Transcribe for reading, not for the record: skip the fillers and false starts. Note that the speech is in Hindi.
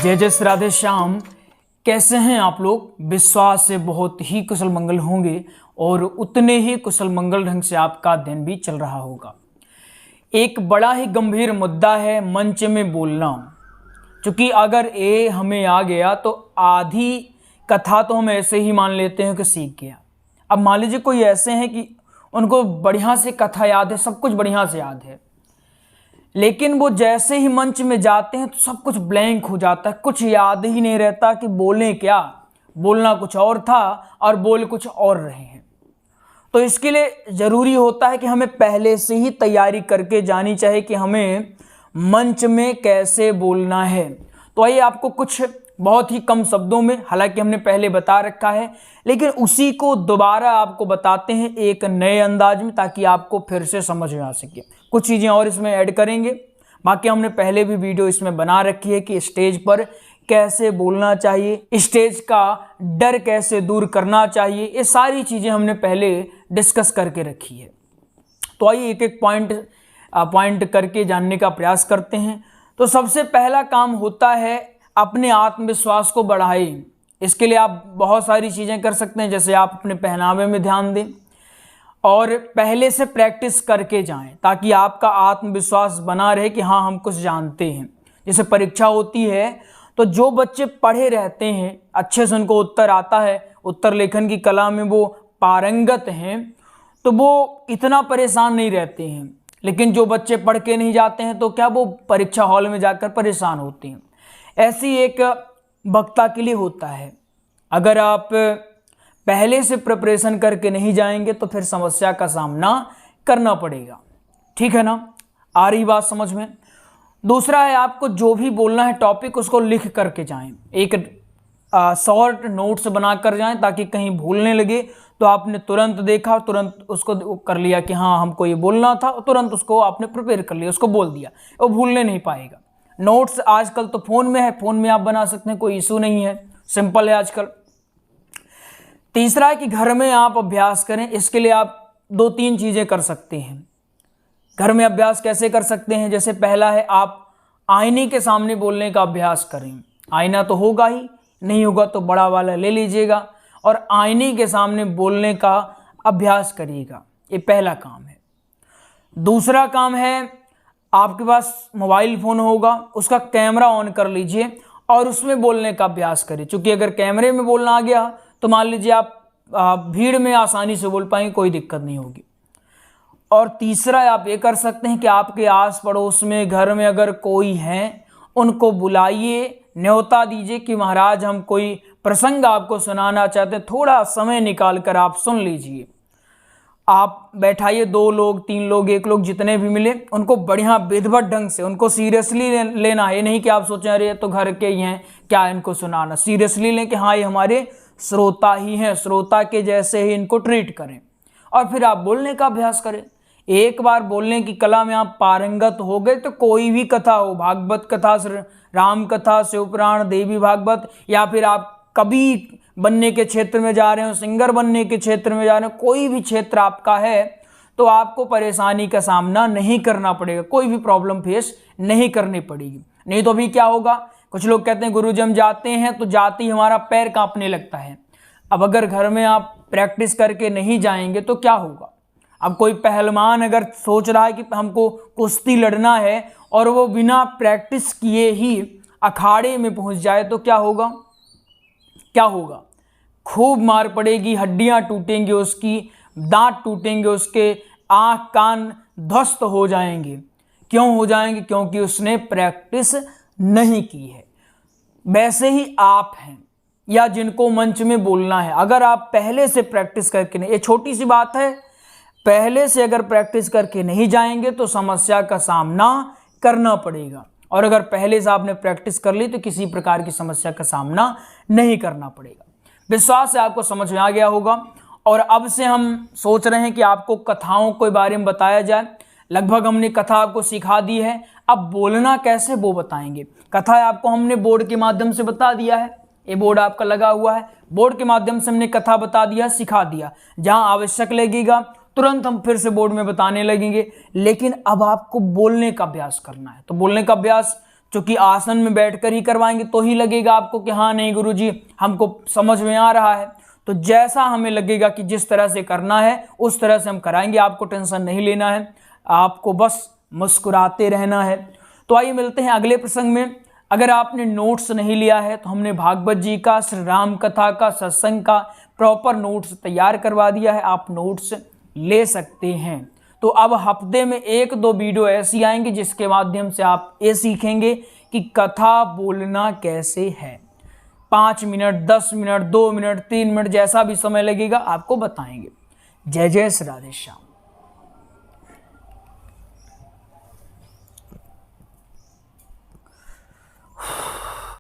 जय जय राधे श्याम। कैसे हैं आप लोग? विश्वास से बहुत ही कुशल मंगल होंगे और उतने ही कुशल मंगल ढंग से आपका दिन भी चल रहा होगा। एक बड़ा ही गंभीर मुद्दा है मंच में बोलना, क्योंकि अगर ये हमें आ गया तो आधी कथा तो हम ऐसे ही मान लेते हैं कि सीख गया। अब मान लीजिए कोई ऐसे हैं कि उनको बढ़िया से कथा याद है, सब कुछ बढ़िया से याद है, लेकिन वो जैसे ही मंच में जाते हैं तो सब कुछ ब्लैंक हो जाता है, कुछ याद ही नहीं रहता कि बोलें क्या, बोलना कुछ और था और बोल कुछ और रहे हैं। तो इसके लिए ज़रूरी होता है कि हमें पहले से ही तैयारी करके जानी चाहिए कि हमें मंच में कैसे बोलना है। तो आइए आपको कुछ बहुत ही कम शब्दों में, हालांकि हमने पहले बता रखा है, लेकिन उसी को दोबारा आपको बताते हैं एक नए अंदाज में, ताकि आपको फिर से समझ में आ सके। कुछ चीज़ें और इसमें ऐड करेंगे, बाकी हमने पहले भी वीडियो इसमें बना रखी है कि स्टेज पर कैसे बोलना चाहिए, स्टेज का डर कैसे दूर करना चाहिए, ये सारी चीज़ें हमने पहले डिस्कस करके रखी है। तो आइए एक एक पॉइंट करके जानने का प्रयास करते हैं। तो सबसे पहला काम होता है अपने आत्मविश्वास को बढ़ाएं। इसके लिए आप बहुत सारी चीज़ें कर सकते हैं, जैसे आप अपने पहनावे में ध्यान दें और पहले से प्रैक्टिस करके जाएं, ताकि आपका आत्मविश्वास बना रहे कि हाँ हम कुछ जानते हैं। जैसे परीक्षा होती है तो जो बच्चे पढ़े रहते हैं, अच्छे से उनको उत्तर आता है, उत्तर लेखन की कला में वो पारंगत हैं, तो वो इतना परेशान नहीं रहते हैं। लेकिन जो बच्चे पढ़ के नहीं जाते हैं तो क्या वो परीक्षा हॉल में जाकर परेशान होते हैं। ऐसी एक वक्ता के लिए होता है। अगर आप पहले से प्रिपरेशन करके नहीं जाएंगे तो फिर समस्या का सामना करना पड़ेगा। ठीक है ना? आ रही बात समझ में? दूसरा है, आपको जो भी बोलना है टॉपिक, उसको लिख करके जाएं। एक शॉर्ट नोट्स बना कर जाएं, ताकि कहीं भूलने लगे तो आपने तुरंत देखा, तुरंत उसको कर लिया कि हाँ हमको ये बोलना था, तुरंत उसको आपने प्रिपेयर कर लिया, उसको बोल दिया, वो भूलने नहीं पाएगा। नोट्स आजकल तो फ़ोन में है, फ़ोन में आप बना सकते हैं, कोई इशू नहीं है, सिंपल है आजकल। तीसरा है कि घर में आप अभ्यास करें। इसके लिए आप 2-3 चीज़ें कर सकते हैं। घर में अभ्यास कैसे कर सकते हैं? जैसे पहला है, आप आईने के सामने बोलने का अभ्यास करें। आईना तो होगा ही, नहीं होगा तो बड़ा वाला ले लीजिएगा और आईने के सामने बोलने का अभ्यास करिएगा। ये पहला काम है। दूसरा काम है, आपके पास मोबाइल फ़ोन होगा, उसका कैमरा ऑन कर लीजिए और उसमें बोलने का अभ्यास करिए। क्योंकि अगर कैमरे में बोलना आ गया तो मान लीजिए आप भीड़ में आसानी से बोल पाएंगे, कोई दिक्कत नहीं होगी। और तीसरा आप ये कर सकते हैं कि आपके आस पड़ोस में, घर में अगर कोई है, उनको बुलाइए, न्योता दीजिए कि महाराज हम कोई प्रसंग आपको सुनाना चाहते हैं, थोड़ा समय निकाल कर आप सुन लीजिए। आप बैठाइए, 2 लोग, 3 लोग, 1 लोग, जितने भी मिले, उनको बढ़िया विधिवत ढंग से, उनको सीरियसली लेना है। ये नहीं कि आप सोचें अरे तो घर के ही हैं, क्या इनको सुनाना। सीरियसली लें कि हाँ ये हमारे श्रोता ही हैं, श्रोता के जैसे ही इनको ट्रीट करें। और फिर आप बोलने का अभ्यास करें। एक बार बोलने की कला में आप पारंगत हो गए तो कोई भी कथा हो, भागवत कथा, राम कथा, शिवपुराण, देवी भागवत, या फिर आप कवि बनने के क्षेत्र में जा रहे हो, सिंगर बनने के क्षेत्र में जा रहे हो, कोई भी क्षेत्र आपका है, तो आपको परेशानी का सामना नहीं करना पड़ेगा, कोई भी प्रॉब्लम फेस नहीं करनी पड़ेगी। नहीं तो अभी क्या होगा, कुछ लोग कहते हैं गुरुजी हम जाते हैं तो जाते ही हमारा पैर कांपने लगता है। अब अगर घर में आप प्रैक्टिस करके नहीं जाएंगे तो क्या होगा? अब कोई पहलवान अगर सोच रहा है कि हमको कुश्ती लड़ना है और वो बिना प्रैक्टिस किए ही अखाड़े में पहुंच जाए तो क्या होगा? क्या होगा? खूब मार पड़ेगी, हड्डियां टूटेंगी उसकी, दांत टूटेंगे उसके, आंख कान ध्वस्त हो जाएंगे। क्यों हो जाएंगे? क्योंकि उसने प्रैक्टिस नहीं की है। वैसे ही आप हैं, या जिनको मंच में बोलना है, अगर आप पहले से प्रैक्टिस करके नहीं, ये छोटी सी बात है, पहले से अगर प्रैक्टिस करके नहीं जाएंगे तो समस्या का सामना करना पड़ेगा। और अगर पहले से आपने प्रैक्टिस कर ली तो किसी प्रकार की समस्या का सामना नहीं करना पड़ेगा। विश्वास है आपको समझ में आ गया होगा। और अब से हम सोच रहे हैं कि आपको कथाओं के बारे में बताया जाए। लगभग हमने कथा आपको सिखा दी है, अब बोलना कैसे वो बताएंगे। कथा आपको हमने बोर्ड के माध्यम से बता दिया है, ये बोर्ड आपका लगा हुआ है, बोर्ड के माध्यम से हमने कथा बता दिया, सिखा दिया। जहां आवश्यक लगेगा तुरंत हम फिर से बोर्ड में बताने लगेंगे। लेकिन अब आपको बोलने का अभ्यास करना है। तो बोलने का अभ्यास क्योंकि आसन में बैठकर ही करवाएंगे तो ही लगेगा आपको कि हाँ नहीं गुरुजी हमको समझ में आ रहा है। तो जैसा हमें लगेगा कि जिस तरह से करना है उस तरह से हम कराएंगे, आपको टेंशन नहीं लेना है, आपको बस मुस्कुराते रहना है। तो आइए मिलते हैं अगले प्रसंग में। अगर आपने नोट्स नहीं लिया है तो हमने भागवत जी का, श्री राम कथा का, सत्संग का प्रॉपर नोट्स तैयार करवा दिया है, आप नोट्स ले सकते हैं। तो अब हफ्ते में 1-2 वीडियो ऐसी आएंगी जिसके माध्यम से आप ये सीखेंगे कि कथा बोलना कैसे है। 5 मिनट, 10 मिनट, 2 मिनट, 3 मिनट, जैसा भी समय लगेगा आपको बताएंगे। जय जय श्री राधे श्याम।